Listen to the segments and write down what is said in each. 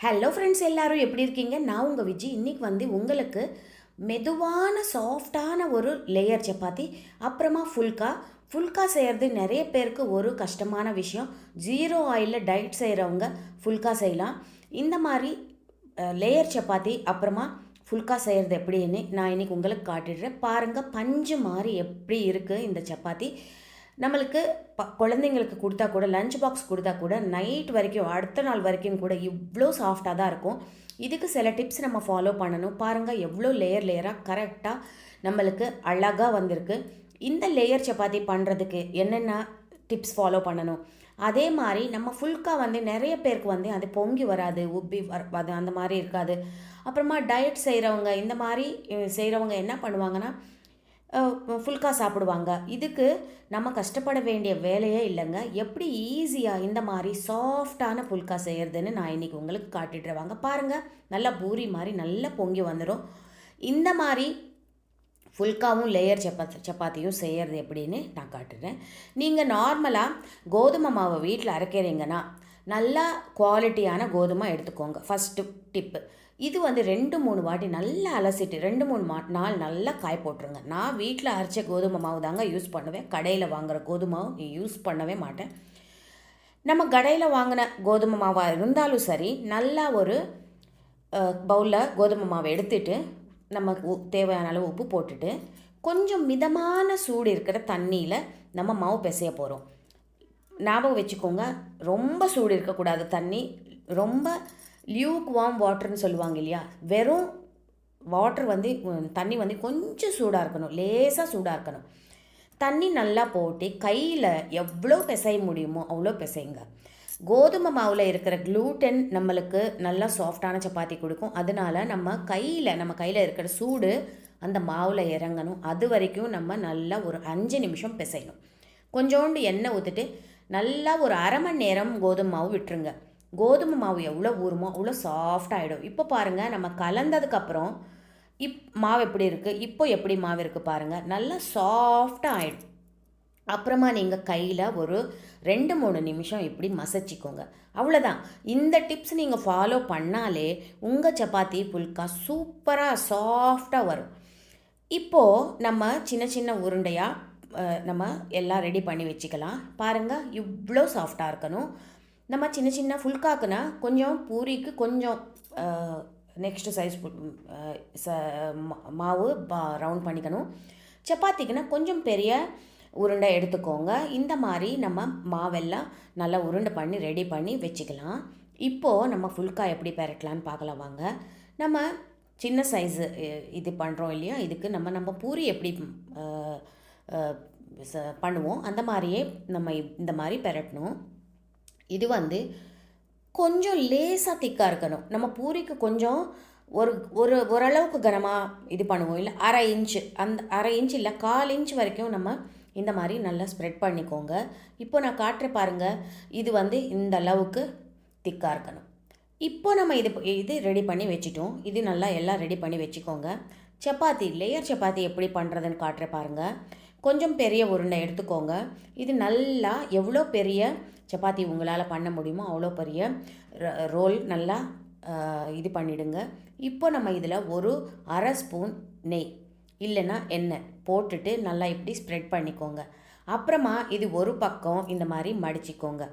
Hello friends, எல்லாரும் எப்படி இருக்கீங்க? நான் உங்கள் விஜி. இன்றைக்கி உங்களுக்கு மெதுவான சாஃப்டான ஒரு லேயர் சப்பாத்தி, அப்புறமா ஃபுல்கா செய்கிறது நிறைய பேருக்கு ஒரு கஷ்டமான விஷயம். ஜீரோ ஆயிலில் டயட் செய்கிறவங்க ஃபுல்கா செய்யலாம். இந்த மாதிரி லேயர் சப்பாத்தி அப்புறமா ஃபுல்கா செய்கிறது எப்படின்னு நான் இன்றைக்கி உங்களுக்கு காட்டிடுறேன். பாருங்கள், பஞ்சு மாதிரி எப்படி இருக்குது இந்த சப்பாத்தி. நம்மளுக்கு குழந்தைங்களுக்கு கொடுத்தா கூட, லஞ்ச் பாக்ஸ் கொடுத்தா கூட, நைட் வரைக்கும் அடுத்த நாள் வரைக்கும் கூட இவ்வளோ சாஃப்டாக தான் இருக்கும். இதுக்கு சில டிப்ஸ் நம்ம ஃபாலோ பண்ணணும். பாருங்கள், எவ்வளோ லேயராக கரெக்டாக நம்மளுக்கு அழகாக வந்திருக்கு. இந்த லேயர் சப்பாத்தி பண்ணுறதுக்கு என்னென்ன டிப்ஸ் ஃபாலோ பண்ணணும், அதே மாதிரி நம்ம ஃபுல்கா நிறைய பேருக்கு அது பொங்கி வராது, உப்பி அது அந்த மாதிரி இருக்காது. அப்புறமா டயட் செய்கிறவங்க, இந்த மாதிரி செய்கிறவங்க என்ன பண்ணுவாங்கன்னா ஃபுல்கா சாப்பிடுவாங்க. இதுக்கு நம்ம கஷ்டப்பட வேண்டிய வேலையே இல்லைங்க. எப்படி ஈஸியாக இந்த மாதிரி சாஃப்டான ஃபுல்கா செய்கிறதுன்னு நான் இன்றைக்கி உங்களுக்கு காட்டிட்டுருவாங்க. பாருங்கள், நல்லா பூரி மாதிரி நல்லா பொங்கி வந்துடும். இந்த மாதிரி ஃபுல்காவும் லேயர் சப்பாத்தியும் செய்கிறது எப்படின்னு நான் காட்டுறேன். நீங்கள் நார்மலாக கோதுமை மாவை வீட்டில் அரைக்கிறீங்கன்னா நல்லா குவாலிட்டியான கோதுமை எடுத்துக்கோங்க. First tip. இது 2-3 வாட்டி நல்லா அலசிட்டு 2-3 நாள் நல்லா காய போட்டுருங்க. நான் வீட்டில் அரைச்ச கோதுமை மாவு தாங்க யூஸ் பண்ணுவேன். கடையில் வாங்குகிற கோதுமை மாவு யூஸ் பண்ணவே மாட்டேன். நம்ம கடையில் வாங்கின கோதுமை மாவாக இருந்தாலும் சரி, நல்லா ஒரு பவுலில் கோதுமை மாவை எடுத்துட்டு நம்ம தேவையான அளவு உப்பு போட்டுட்டு கொஞ்சம் மிதமான சூடு இருக்கிற தண்ணியில் நம்ம மாவு பிசைய போகிறோம். ஞாபகம் வச்சுக்கோங்க, ரொம்ப சூடு இருக்கக்கூடாது தண்ணி. ரொம்ப லியூக் வார்ம் வாட்டர்னு சொல்லுவாங்க இல்லையா, வெறும் வாட்டர் தண்ணி கொஞ்சம் சூடாக இருக்கணும், லேசாக சூடாக இருக்கணும். தண்ணி நல்லா போட்டு கையில் எவ்வளோ பிசைய முடியுமோ அவ்வளோ பிசைங்க. கோதுமை மாவில் இருக்கிற க்ளூட்டன் நம்மளுக்கு நல்லா சாஃப்டான சப்பாத்தி கொடுக்கும். அதனால நம்ம கையில் இருக்கிற சூடு அந்த மாவில் இறங்கணும். அது வரைக்கும் நம்ம நல்லா ஒரு 5 நிமிஷம் பிசையணும். கொஞ்சோண்டு எண்ணெய் ஊற்றிட்டு நல்லா ஒரு அரை மணி நேரம் கோதுமை மாவு விட்டுருங்க. கோதுமை மாவு எவ்வளோ ஊறுமோ அவ்வளோ சாஃப்டாகிடும். இப்போ பாருங்கள், நம்ம கலந்ததுக்கப்புறம் மாவு எப்படி இருக்குது, இப்போ எப்படி மாவு இருக்குது பாருங்கள், நல்லா சாஃப்டாக ஆகிடும். அப்புறமா நீங்கள் கையில் ஒரு 2-3 நிமிஷம் இப்படி மசச்சிக்கோங்க. அவ்வளோதான். இந்த டிப்ஸ் நீங்கள் ஃபாலோ பண்ணாலே உங்கள் சப்பாத்தி ஃபுல்கா சூப்பராக சாஃப்டாக வரும். இப்போது நம்ம சின்ன சின்ன உருண்டையாக நம்ம எல்லாம் ரெடி பண்ணி வச்சுக்கலாம். பாருங்கள், இவ்வளோ சாஃப்டாக இருக்கணும். நம்ம சின்ன சின்ன ஃபுல்காக்குனா கொஞ்சம் பூரிக்கு கொஞ்சம் நெக்ஸ்ட்டு சைஸ் மாவு ரவுண்ட் பண்ணிக்கணும். சப்பாத்திக்குன்னா கொஞ்சம் பெரிய உருண்டை எடுத்துக்கோங்க. இந்த மாதிரி நம்ம மாவெல்லாம் நல்லா உருண்டை பண்ணி ரெடி பண்ணி வச்சுக்கலாம். இப்போது நம்ம ஃபுல்கா எப்படி பெரட்டலான்னு பார்க்கலாம் வாங்க. நம்ம சின்ன சைஸு இது பண்ணுறோம் இல்லையா, இதுக்கு நம்ம பூரி எப்படி பண்ணுவோம் அந்த மாதிரியே நம்ம இந்த மாதிரி பெரட்டணும். இது கொஞ்சம் லேசாக திக்காக இருக்கணும். நம்ம பூரிக்கு கொஞ்சம் ஓரளவுக்கு கனமாக இது பண்ணுவோம் இல்லை, அரை இன்ச்சு, அந்த அரை இன்ச் இல்லை 1/4 இன்ச் வரைக்கும் நம்ம இந்த மாதிரி நல்லா ஸ்ப்ரெட் பண்ணிக்கோங்க. இப்போ நான் காட்டுறேன் பாருங்கள், இது இந்த அளவுக்கு திக்காக இருக்கணும். இப்போ நம்ம இது ரெடி பண்ணி வச்சுட்டோம். இது நல்லா எல்லாம் ரெடி பண்ணி வச்சுக்கோங்க. சப்பாத்தி லேயர் சப்பாத்தி எப்படி பண்ணுறதுன்னு காட்டுறேன் பாருங்கள். கொஞ்சம் பெரிய உருண்டை எடுத்துக்கோங்க. இது நல்லா எவ்வளோ பெரிய சப்பாத்தி உங்களால் பண்ண முடியுமோ அவ்வளோ பெரிய ரோல் நல்லா இது பண்ணிவிடுங்க. இப்போ நம்ம இதில் ஒரு அரை ஸ்பூன் நெய் இல்லைன்னா எண்ணெய் போட்டுட்டு நல்லா இப்படி ஸ்ப்ரெட் பண்ணிக்கோங்க. அப்புறமா இது ஒரு பக்கம் இந்த மாதிரி மடிச்சிக்கோங்க.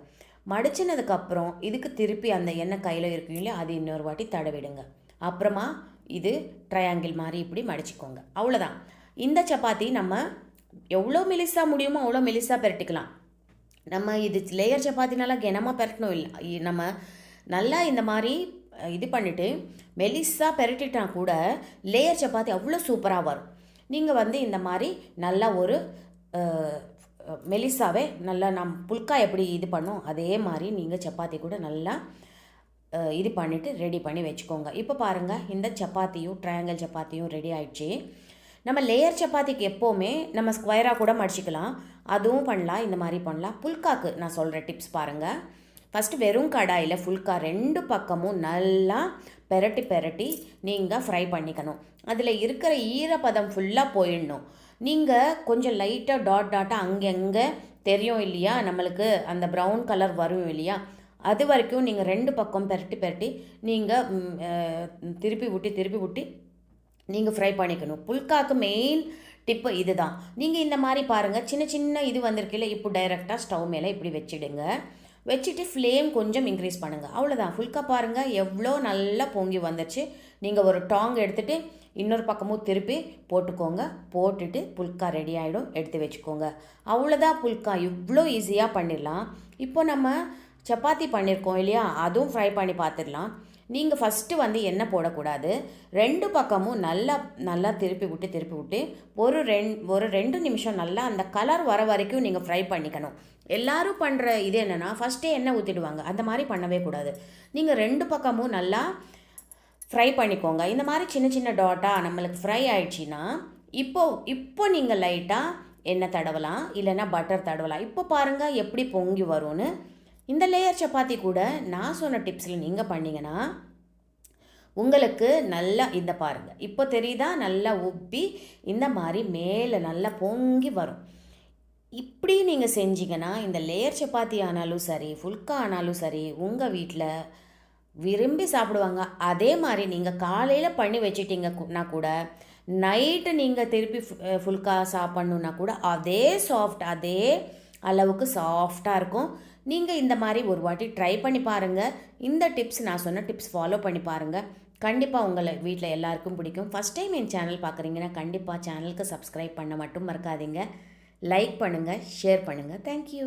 மடிச்சினதுக்கப்புறம் இதுக்கு திருப்பி அந்த எண்ணெய் கையில் இருக்கும் இல்லையா, அது இன்னொரு வாட்டி தடவிடுங்க. அப்புறமா இது ட்ரையாங்கிள் மாதிரி இப்படி மடிச்சிக்கோங்க. அவ்வளோதான். இந்த சப்பாத்தி நம்ம எவ்வளோ மெலிசாக முடியுமோ அவ்வளோ மெலிசாக பெரட்டிக்கலாம். நம்ம இது லேயர் சப்பாத்தினால கனமாக பெரட்டணும் இல்லை, நம்ம நல்லா இந்த மாதிரி இது பண்ணிவிட்டு மெலிசாக பெரட்டிட்டா கூட லேயர் சப்பாத்தி அவ்வளோ சூப்பராக வரும். நீங்கள் இந்த மாதிரி நல்லா ஒரு மெலிசாவே நல்லா புல்கா எப்படி இது பண்ணோம் அதே மாதிரி நீங்கள் சப்பாத்தி கூட நல்லா இது பண்ணிவிட்டு ரெடி பண்ணி வச்சுக்கோங்க. இப்போ பாருங்கள், இந்த சப்பாத்தியும் ட்ரையாங்கிள் சப்பாத்தியும் ரெடி ஆகிடுச்சு. நம்ம லேயர் சப்பாத்திக்கு எப்போவுமே நம்ம ஸ்கொயராக கூட மடிச்சிக்கலாம், அதுவும் பண்ணலாம், இந்த மாதிரி பண்ணலாம். புல்காக்கு நான் சொல்கிற டிப்ஸ் பாருங்கள். ஃபஸ்ட்டு வெறும் கடாயில் ஃபுல்கா 2 பக்கமும் நல்லா பெரட்டி நீங்கள் ஃப்ரை பண்ணிக்கணும். அதில் இருக்கிற ஈரப்பதம் ஃபுல்லாக போயிடணும். நீங்கள் கொஞ்சம் லைட்டாக டாட்டாக அங்கங்கே தெரியும் இல்லையா, நம்மளுக்கு அந்த ப்ரௌன் கலர் வரும் இல்லையா, அது வரைக்கும் நீங்கள் 2 பக்கம் பெரட்டி பெரட்டி நீங்கள் திருப்பி விட்டு நீங்கள் ஃப்ரை பண்ணிக்கணும். புல்காக்கு மெயின் டிப்பு இது தான். நீங்கள் இந்த மாதிரி பாருங்கள், சின்ன சின்ன இது வந்திருக்குல்ல, இப்போ டைரெக்டாக ஸ்டவ் மேலே இப்படி வச்சுடுங்க. வச்சுட்டு ஃப்ளேம் கொஞ்சம் இன்க்ரீஸ் பண்ணுங்கள். அவ்வளோதான். ஃபுல்கா பாருங்கள் எவ்வளோ நல்லா பொங்கி வந்துருச்சு. நீங்கள் ஒரு டாங் எடுத்துகிட்டு இன்னொரு பக்கமும் திருப்பி போட்டுக்கோங்க. போட்டுட்டு புல்கா ரெடி ஆகிடும், எடுத்து வச்சுக்கோங்க. அவ்வளோதான் புல்கா. இவ்வளோ ஈஸியாக பண்ணிடலாம். இப்போ நம்ம சப்பாத்தி பண்ணியிருக்கோம் இல்லையா, அதுவும் ஃப்ரை பண்ணி பார்த்துடலாம். நீங்கள் ஃபஸ்ட்டு வந்து எண்ணெய் போடக்கூடாது. 2 பக்கமும் நல்லா நல்லா திருப்பி விட்டு ஒரு 2 நிமிஷம் நல்லா அந்த கலர் வர வரைக்கும் நீங்கள் ஃப்ரை பண்ணிக்கணும். எல்லோரும் பண்ணுற இது என்னென்னா, ஃபஸ்ட்டே எண்ணெய் ஊற்றிடுவாங்க. அந்த மாதிரி பண்ணவே கூடாது. நீங்கள் 2 பக்கமும் நல்லா ஃப்ரை பண்ணிக்கோங்க. இந்த மாதிரி சின்ன சின்ன டாட்டாக நம்மளுக்கு ஃப்ரை ஆயிடுச்சுன்னா இப்போ நீங்கள் லைட்டாக எண்ணெய் தடவலாம், இல்லைன்னா பட்டர் தடவலாம். இப்போ பாருங்கள் எப்படி பொங்கி வரும்னு. இந்த லேயர் சப்பாத்தி கூட நான் சொன்ன டிப்ஸில் நீங்கள் பண்ணிங்கன்னா உங்களுக்கு நல்லா இந்த பாருங்கள், இப்போ தெரியுதா, நல்லா உப்பி இந்த மாதிரி மேலே நல்லா பொங்கி வரும். இப்படி நீங்கள் செஞ்சீங்கன்னா இந்த லேயர் சப்பாத்தி ஆனாலும் சரி, ஃபுல்கா ஆனாலும் சரி, உங்கள் வீட்டில் விரும்பி சாப்பிடுவாங்க. அதே மாதிரி நீங்கள் காலையில் பண்ணி வச்சிட்டிங்கன்னா கூட நைட்டு நீங்கள் திருப்பி ஃபுல்கா சாப்பிட்ணுன்னா கூட அதே சாஃப்ட், அதே அளவுக்கு சாஃப்டாக இருக்கும். நீங்கள் இந்த மாதிரி ஒரு வாட்டி ட்ரை பண்ணி பாருங்கள். இந்த டிப்ஸ், நான் சொன்ன டிப்ஸ் ஃபாலோ பண்ணி பாருங்கள். கண்டிப்பாக உங்களை வீட்டில் எல்லாருக்கும் பிடிக்கும். ஃபஸ்ட் டைம் என் சேனல் பார்க்குறீங்கன்னா கண்டிப்பாக சேனலுக்கு சப்ஸ்கிரைப் பண்ண மட்டும் மறக்காதீங்க. லைக் பண்ணுங்கள், ஷேர் பண்ணுங்கள். தேங்க்யூ.